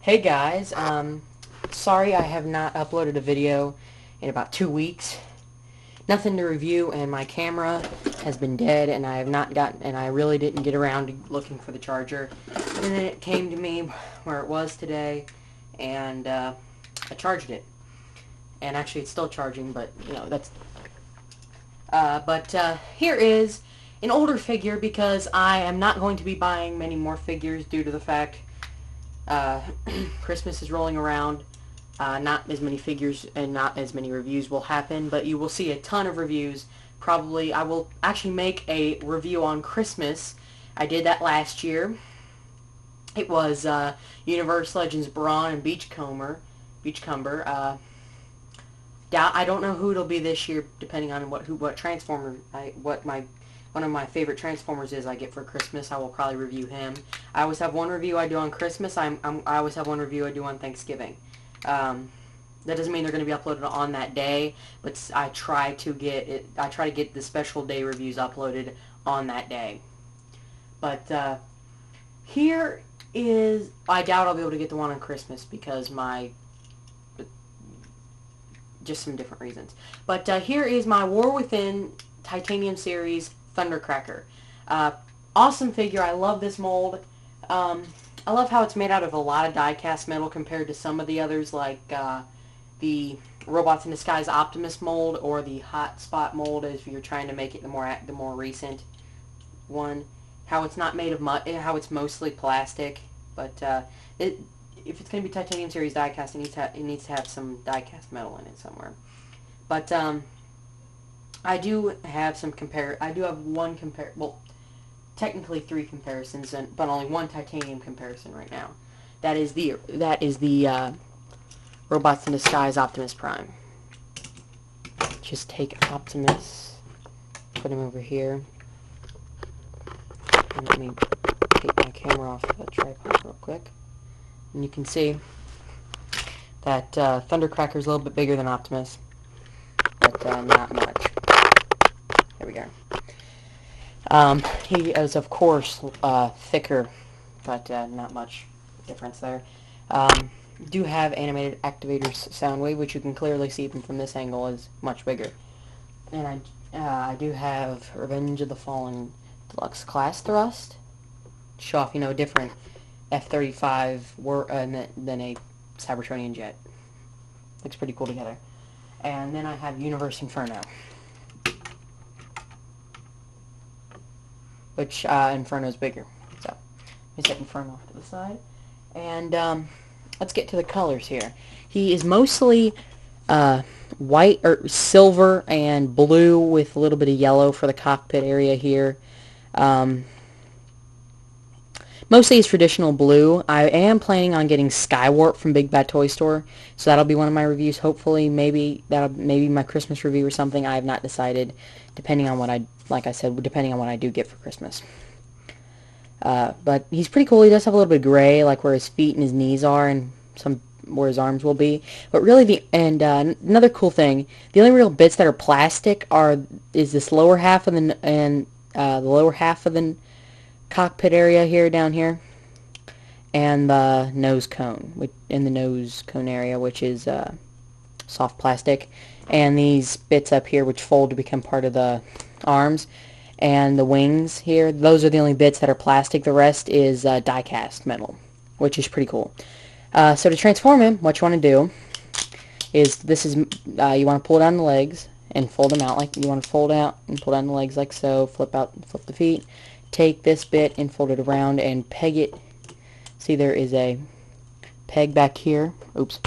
Hey guys, sorry I have not uploaded a video in about 2 weeks. Nothing to review, and my camera has been dead, and I really didn't get around to looking for the charger. And then it came to me where it was today, and I charged it. And actually, it's still charging, but you know that's. Here is an older figure because I am not going to be buying many more figures due to the fact Christmas is rolling around. Not as many figures and not as many reviews will happen, but you will see a ton of reviews. Probably I will actually make a review on Christmas. I did that last year. It was Universe Legends Brawn and Beachcomber. I don't know who it'll be this year, depending on what Transformer one of my favorite Transformers is I get for Christmas. I will probably review him. I always have one review I do on Christmas. I always have one review I do on Thanksgiving. That doesn't mean they're going to be uploaded on that day, but I try to get the special day reviews uploaded on that day. But here is, I doubt I'll be able to get the one on Christmas because just some different reasons. But here is my War Within Titanium Series Thundercracker. Awesome figure. I love this mold. I love how it's made out of a lot of die-cast metal compared to some of the others, like the Robots in Disguise Optimus mold or the Hot Spot mold, if you're trying to make it the more recent one. How it's not made of how it's mostly plastic, but if it's going to be Titanium Series die-cast, it needs to have some die-cast metal in it somewhere. But I do have technically 3 comparisons, but only one titanium comparison right now. That is the Robots in Disguise Optimus Prime. Just take Optimus, put him over here, and let me take my camera off the tripod real quick. And you can see that Thundercracker is a little bit bigger than Optimus, but not much. There we go. He is, of course, thicker, but not much difference there. Do have animated activators Soundwave, which you can clearly see from this angle is much bigger. And I do have Revenge of the Fallen Deluxe Class Thrust. Show off, different F-35 than a Cybertronian jet. Looks pretty cool together. And then I have Universe Inferno, which Inferno's bigger. So let me set Inferno off to the side. And let's get to the colors here. He is mostly white or silver and blue with a little bit of yellow for the cockpit area here. Mostly it's traditional blue. I am planning on getting Skywarp from Big Bad Toy Store, so that'll be one of my reviews. Hopefully, maybe my Christmas review or something. I have not decided, depending on what depending on what I do get for Christmas. But he's pretty cool. He does have a little bit of gray, like where his feet and his knees are, and where his arms will be. But really, another cool thing, the only real bits that are plastic is this lower half of the lower half of the cockpit area here, down here, and the nose cone, in the nose cone area, which is soft plastic, and these bits up here which fold to become part of the arms, and the wings here, those are the only bits that are plastic. The rest is die-cast metal, which is pretty cool. So to transform him, what you want to do is you want to pull down the legs and fold them out, like you want to fold out and pull down the legs like so, flip the feet. Take this bit and fold it around and peg it. See, there is a peg back here. Oops.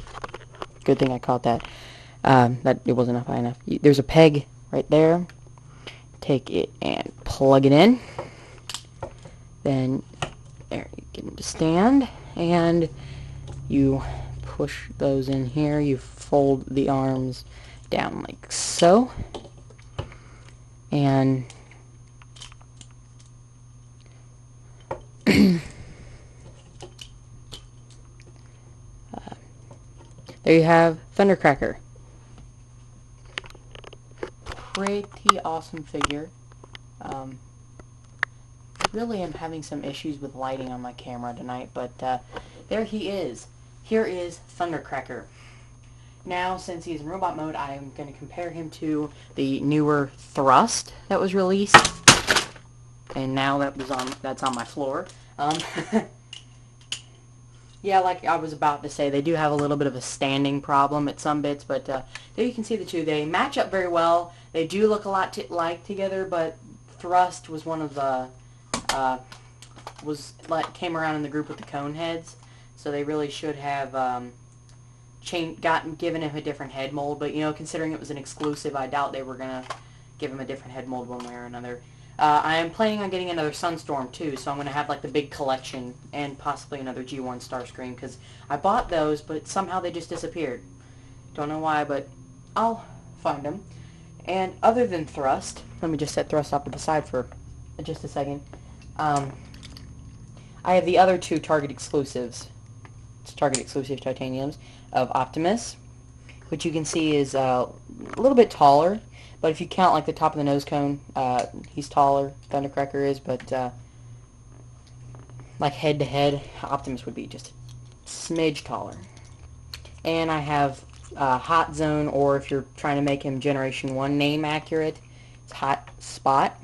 Good thing I caught that. That it wasn't high enough. There's a peg right there. Take it and plug it in. Then there, you get them to stand, and you push those in here. You fold the arms down like so, and there you have Thundercracker. Pretty awesome figure. Really am having some issues with lighting on my camera tonight, but there he is. here is Thundercracker. Now, since he's in robot mode, I am going to compare him to the newer Thrust that was released. And now that's on my floor. Yeah, like I was about to say, they do have a little bit of a standing problem at some bits, but there you can see the two. They match up very well. They do look a lot like together, but Thrust was one of the came around in the group with the cone heads, so they really should have given him a different head mold. But considering it was an exclusive, I doubt they were gonna give him a different head mold one way or another. I am planning on getting another Sunstorm too, so I'm going to have like the big collection and possibly another G1 Starscream, because I bought those, but somehow they just disappeared. Don't know why, but I'll find them. And other than Thrust, let me just set Thrust off to the side for just a second. I have the other two Target exclusives. It's Target exclusive titaniums of Optimus, which you can see is a little bit taller. But if you count like the top of the nose cone, he's taller. Thundercracker is, but like head to head, Optimus would be just a smidge taller. And I have Hot Zone, or if you're trying to make him Generation 1 name accurate, it's Hot Spot,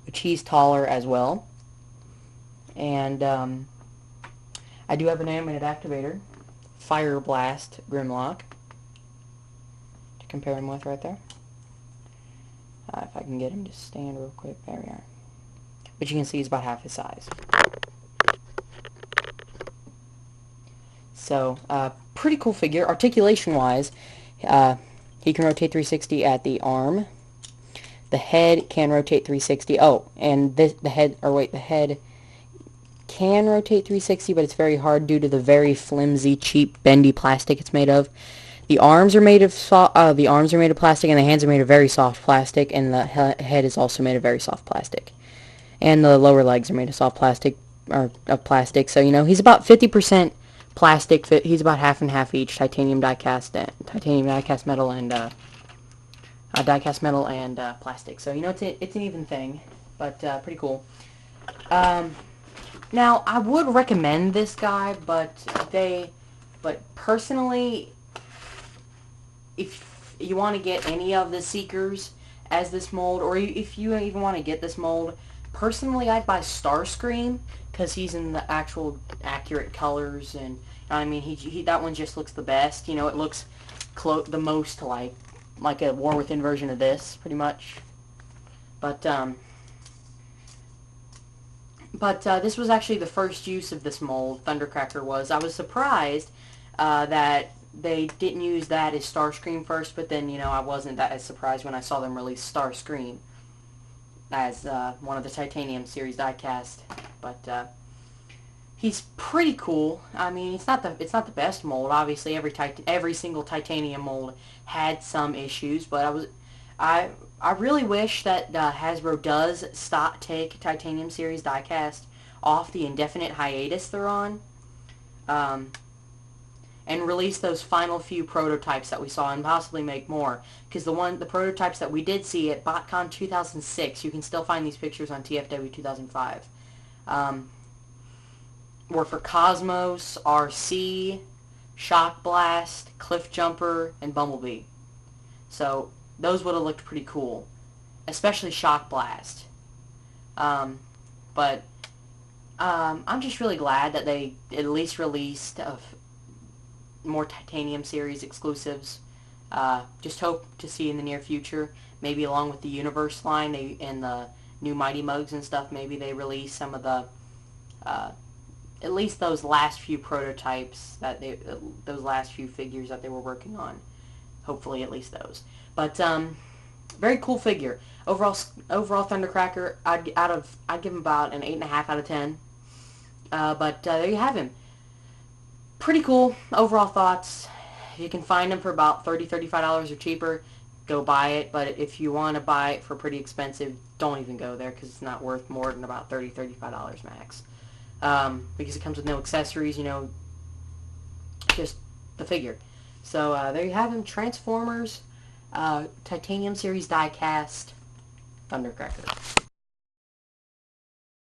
which he's taller as well. And I do have an animated activator, Fire Blast Grimlock, to compare him with right there. If I can get him to stand real quick. There we are. But you can see he's about half his size. So, pretty cool figure. Articulation-wise, he can rotate 360 at the arm. The head can rotate 360. Oh, and the head can rotate 360, but it's very hard due to the very flimsy, cheap, bendy plastic it's made of. The arms are made of plastic, and the hands are made of very soft plastic, and the head is also made of very soft plastic. And the lower legs are made of soft plastic, or of plastic. So he's about 50% plastic. He's about half and half each: titanium die-cast metal, and die-cast metal and plastic. So it's an even thing, but pretty cool. Now I would recommend this guy, but personally, if you want to get any of the Seekers as this mold, or if you even want to get this mold, personally I'd buy Starscream, because he's in the actual accurate colors, and you know what I mean, that one just looks the best. It looks the most like a War Within version of this, pretty much. But this was actually the first use of this mold, Thundercracker was. I was surprised that they didn't use that as Starscream first, but then, I wasn't that as surprised when I saw them release Starscream as one of the Titanium series diecast. But he's pretty cool. I mean, it's not the best mold. Obviously, every single Titanium mold had some issues, but I really wish that Hasbro does take Titanium series diecast off the indefinite hiatus they're on. And release those final few prototypes that we saw, and possibly make more. Because the prototypes that we did see at BotCon 2006, you can still find these pictures on TFW 2005, were for Cosmos, RC, Shock Blast, Cliff Jumper, and Bumblebee. So those would have looked pretty cool, especially Shock Blast. But I'm just really glad that they at least released more Titanium series exclusives. Just hope to see in the near future, maybe along with the Universe line and the new Mighty Mugs and stuff, maybe they release some of the at least those last few prototypes those last few figures that they were working on. Hopefully at least those. But very cool figure. Overall Thundercracker, I'd give him about an 8.5 out of 10. But there you have him. Pretty cool. Overall thoughts. You can find them for about $30, $35 or cheaper. Go buy it. But if you want to buy it for pretty expensive, don't even go there, because it's not worth more than about $30, $35 max. Because it comes with no accessories, just the figure. So there you have him. Transformers Titanium series diecast Thundercracker.